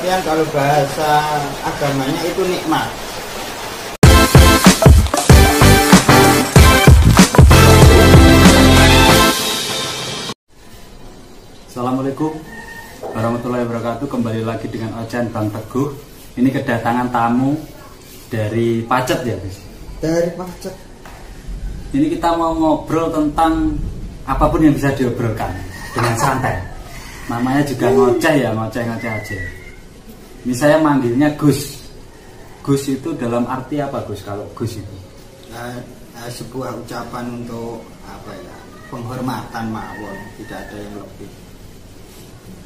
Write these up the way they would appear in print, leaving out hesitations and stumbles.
artian kalau bahasa agamanya itu nikmat. Assalamualaikum warahmatullahi wabarakatuh. Kembali lagi dengan Ochen Bang Teguh. Ini kedatangan tamu dari Pacet ya, Bis? Dari Pacet. Ini kita mau ngobrol tentang apapun yang bisa diobrolkan dengan santai. Namanya juga ngoceh ya, ngoceh-ngoceh aja. Ini saya manggilnya Gus. Gus itu dalam arti apa, Gus? Kalau Gus itu sebuah ucapan untuk apa ya? Penghormatan mawon, tidak ada yang lebih.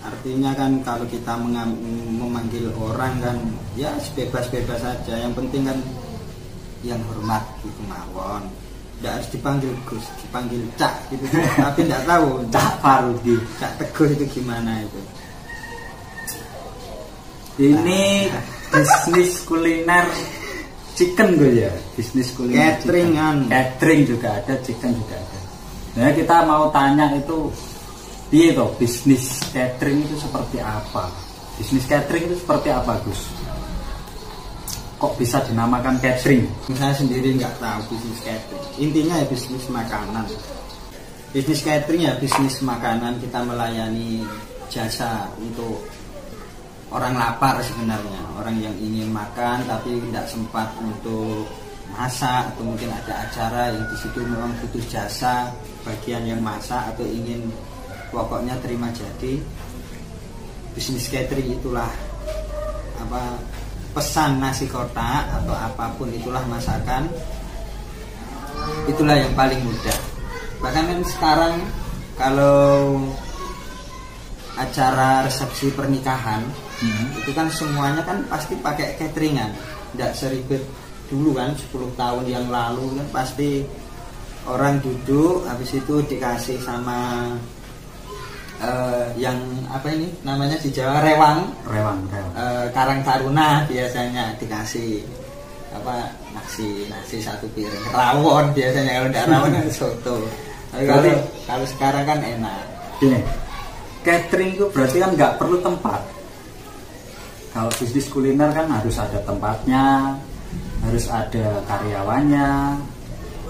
Artinya kan kalau kita memanggil orang kan ya bebas-bebas saja. Yang penting kan yang hormat gitu mawon. Tidak harus dipanggil Gus, dipanggil Cak gitu. Tapi tidak tahu Cak Farudi, Cak Teguh itu gimana itu. Ini bisnis kuliner chicken gue ya, bisnis kuliner cateringan, catering juga ada, chicken juga ada. Nah kita mau tanya itu, iya toh bisnis catering itu seperti apa? Bisnis catering itu seperti apa, Gus? Kok bisa dinamakan catering? Saya sendiri nggak tahu bisnis catering. Intinya ya bisnis makanan. Bisnis catering ya bisnis makanan, kita melayani jasa untuk orang lapar sebenarnya, orang yang ingin makan tapi tidak sempat untuk masak, atau mungkin ada acara yang di situ memang butuh jasa bagian yang masak atau ingin pokoknya terima jadi. Bisnis catering itulah apa, pesan nasi kotak atau apapun itulah masakan, itulah yang paling mudah. Bahkan kan sekarang kalau acara resepsi pernikahan itu kan semuanya kan pasti pakai cateringan, tidak seribet dulu kan 10 tahun yang lalu kan pasti orang duduk habis itu dikasih sama yang apa ini namanya di Jawa rewang. Karang taruna biasanya dikasih apa nasi satu piring, rawon biasanya, kalau tidak rawon soto. Tapi kalau sekarang kan enak. Gini, catering itu berarti kan nggak perlu tempat. Kalau bisnis kuliner kan harus ada tempatnya, harus ada karyawannya,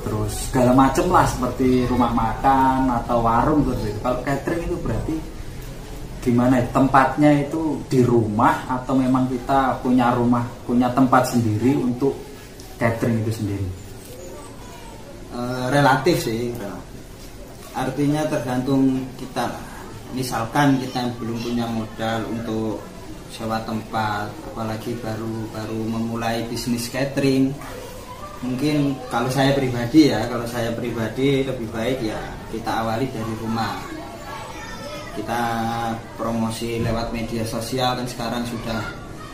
terus segala macam lah seperti rumah makan atau warung gitu. Kalau catering itu berarti gimana ya? Tempatnya itu di rumah atau memang kita punya rumah, punya tempat sendiri untuk catering itu sendiri? Relatif sih, artinya tergantung kita. Misalkan kita belum punya modal untuk sewa tempat, apalagi baru memulai bisnis catering, mungkin kalau saya pribadi lebih baik ya kita awali dari rumah. Kita promosi lewat media sosial, kan sekarang sudah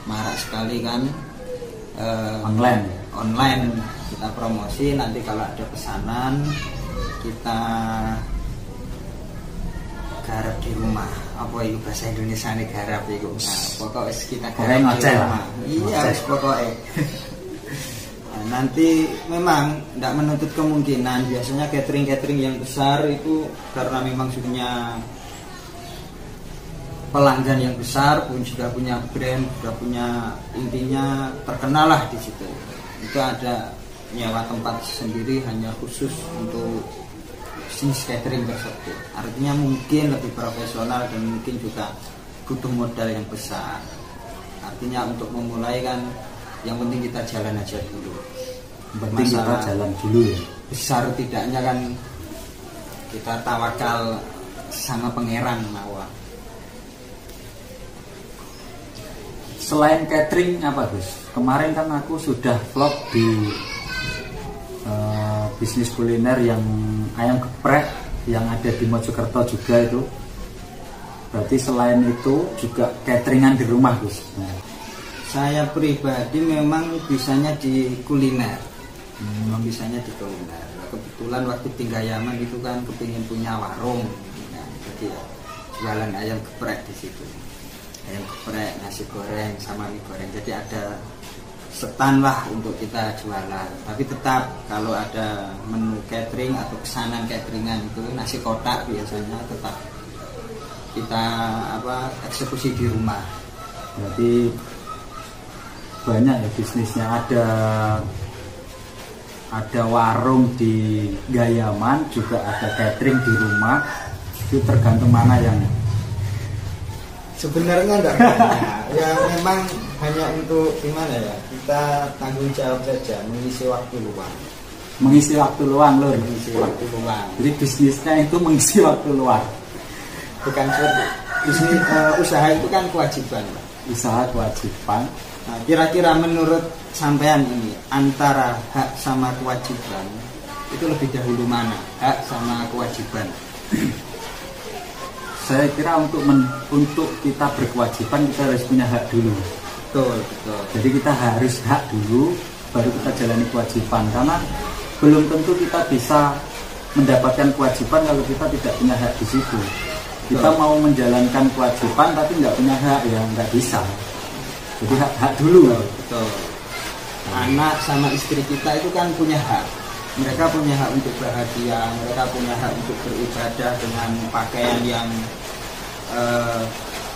marak sekali kan, online kita promosi. Nanti kalau ada pesanan kita garap di rumah. Apa itu bahasa Indonesia nih garap itu? Nah, pokoknya kita garap di rumah. Iya, harus pokoknya. Nah, nanti memang tidak menutup kemungkinan biasanya catering yang besar itu karena memang punya pelanggan yang besar, pun juga punya brand, sudah punya, intinya terkenal lah di situ. Itu ada nyewa tempat sendiri hanya khusus untuk bisnis catering tersebut. Artinya mungkin lebih profesional dan mungkin juga butuh modal yang besar. Artinya untuk memulai kan yang penting kita jalan aja dulu. Penting kita jalan dulu ya. Besar tidaknya kan kita tawakal sama pangeran mawon. Selain catering apa, Gus? Kemarin kan aku sudah vlog di bisnis kuliner yang ayam geprek yang ada di Mojokerto juga itu. Berarti selain itu juga cateringan di rumah, Gus. Nah. Saya pribadi memang bisanya di kuliner. Bisanya di kuliner. Kebetulan waktu tinggal Yaman itu kan kepingin punya warung. Nah, jadi ya, jualan ayam geprek di situ. Ayam geprek, nasi goreng sama mie goreng. Jadi ada setan lah untuk kita jualan. Tapi tetap kalau ada menu catering atau pesanan cateringan itu nasi kotak biasanya tetap kita eksekusi di rumah. Berarti banyak ya bisnisnya, ada warung di Gayaman, juga ada catering di rumah. Itu tergantung mana yang sebenarnya enggak banyak. Ya memang hanya untuk gimana ya, kita tanggung jawab saja, mengisi waktu luang. Mengisi waktu luang loh. Mengisi waktu luang. Jadi bisnisnya itu mengisi waktu luang. Bukan seperti bisnis, usaha itu kan kewajiban, Pak. Usaha kewajiban. Nah, kira-kira menurut sampean ini antara hak sama kewajiban itu lebih dahulu mana? Hak sama kewajiban? Saya kira untuk kita berkewajiban kita harus punya hak dulu. Betul, betul. Jadi kita harus hak dulu, baru kita jalani kewajiban. Karena belum tentu kita bisa mendapatkan kewajiban kalau kita tidak punya hak di situ. Kita mau menjalankan kewajiban tapi nggak punya hak, ya nggak bisa. Jadi hak dulu. Betul. Anak sama istri kita itu kan punya hak. Mereka punya hak untuk bahagia, mereka punya hak untuk beribadah dengan pakaian yang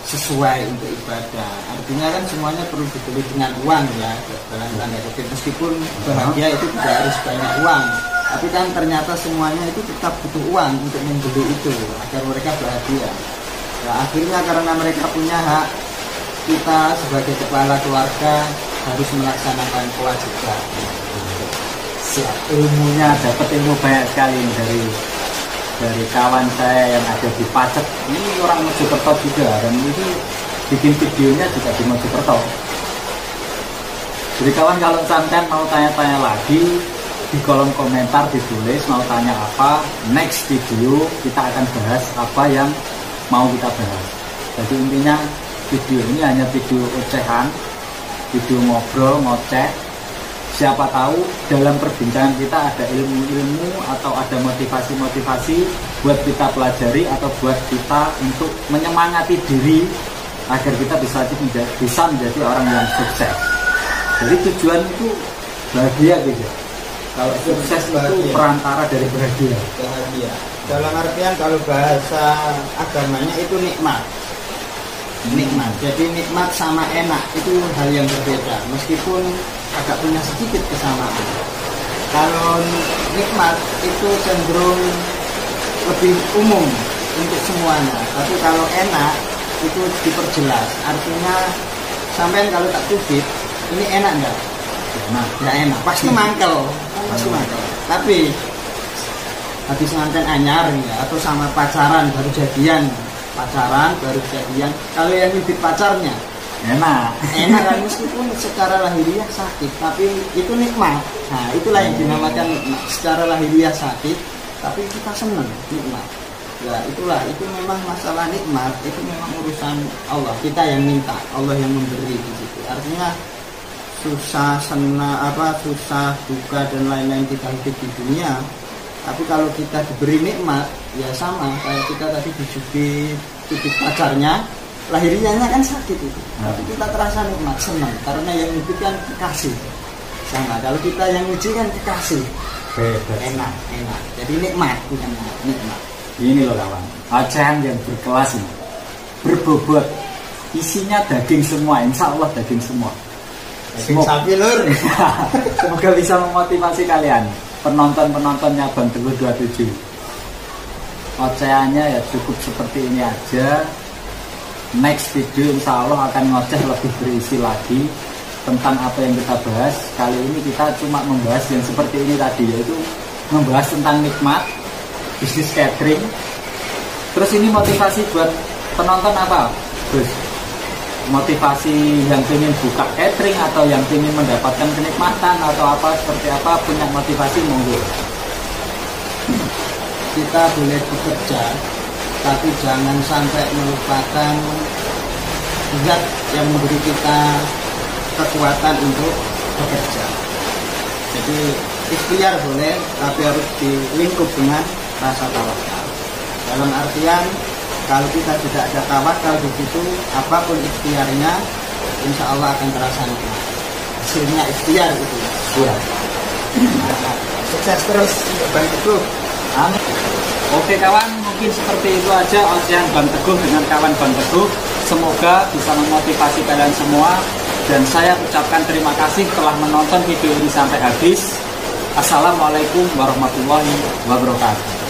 sesuai untuk ibadah. Artinya kan semuanya perlu dibeli dengan uang ya, dalam tanda kutip. Meskipun bahagia itu tidak harus banyak uang, tapi kan ternyata semuanya itu tetap butuh uang untuk membeli itu agar mereka bahagia. Nah, akhirnya karena mereka punya hak, kita sebagai kepala keluarga harus melaksanakan kewajiban. Siap, ilmunya dapat ilmu banyak sekali dari kawan saya yang ada di Pacet. Ini orang Mojokerto juga, dan ini bikin videonya juga di Mojokerto. Jadi kawan, kalau sampean mau tanya-tanya lagi, di kolom komentar ditulis mau tanya apa, next video kita akan bahas apa yang mau kita bahas. Jadi intinya video ini hanya video ocehan, video ngobrol, ngoceh. Siapa tahu dalam perbincangan kita ada ilmu-ilmu atau ada motivasi-motivasi buat kita pelajari atau buat kita untuk menyemangati diri agar kita bisa menjadi orang yang sukses. Jadi tujuan itu bahagia gitu. Kalau sukses itu perantara dari bahagia. Bahagia. Dalam artian kalau bahasa agamanya itu nikmat. Nikmat. Jadi nikmat sama enak itu hal yang berbeda. Meskipun agak punya sedikit kesamaan. Kalau nikmat itu cenderung lebih umum untuk semuanya. Tapi kalau enak itu diperjelas. Artinya sampean kalau tak cubit, ini enak enggak? Nah, enggak enak. Pasti mangkel. Pasti mangkel. Tapi habis nganten anyar ya, atau sama pacaran baru jadian. Kalau yang nyubit pacarnya enak kan, meskipun secara lahiriah sakit, tapi itu nikmat. Nah, itulah yang dinamakan nikmat. Secara lahiriah sakit, tapi kita senang, nikmat. Ya, itu memang masalah nikmat, itu memang urusan Allah. Kita yang minta, Allah yang memberi di situ. Artinya susah, susah, duka dan lain-lain kita hidup di dunia. Tapi kalau kita diberi nikmat, ya sama kayak kita tadi dicubit pacarnya, lahiriahnya kan sakit itu. Tapi kita terasa nikmat, senang, karena yang nyubit kan kekasih. Sama kalau kita yang uji kan kekasih. Enak. Jadi nikmat, bukan nikmat. Ini loh kawan, ocehan yang berkelas ini, berbobot, isinya daging semua, insya Allah daging semua. Daging sapi lur. Semoga bisa memotivasi kalian, penontonnya Bang Teguh 27. Ocehannya ya cukup seperti ini aja. Next video insya Allah akan ngoceh lebih berisi lagi tentang apa yang kita bahas. Kali ini kita cuma membahas yang seperti ini tadi, yaitu membahas tentang nikmat, bisnis catering. Terus ini motivasi buat penonton apa? Terus motivasi yang ingin buka catering atau yang ingin mendapatkan kenikmatan atau apa, seperti apa, punya motivasi monggo. Kita boleh bekerja, tapi jangan sampai melupakan zat yang memberi kita kekuatan untuk bekerja. Jadi ikhtiar boleh, tapi harus dilingkup dengan rasa tawakal. Dalam artian kalau kita tidak ada tawakal di situ, apapun ikhtiarnya, insya Allah akan terasa nikmat. Hasilnya ikhtiar gitu ya. Sukses terus untuk Bang Teguh. Amin. Oke kawan, mungkin seperti itu aja ocehan Bang Teguh dengan kawan Bang Teguh. Semoga bisa memotivasi kalian semua, dan saya ucapkan terima kasih telah menonton video ini sampai habis. Assalamualaikum warahmatullahi wabarakatuh.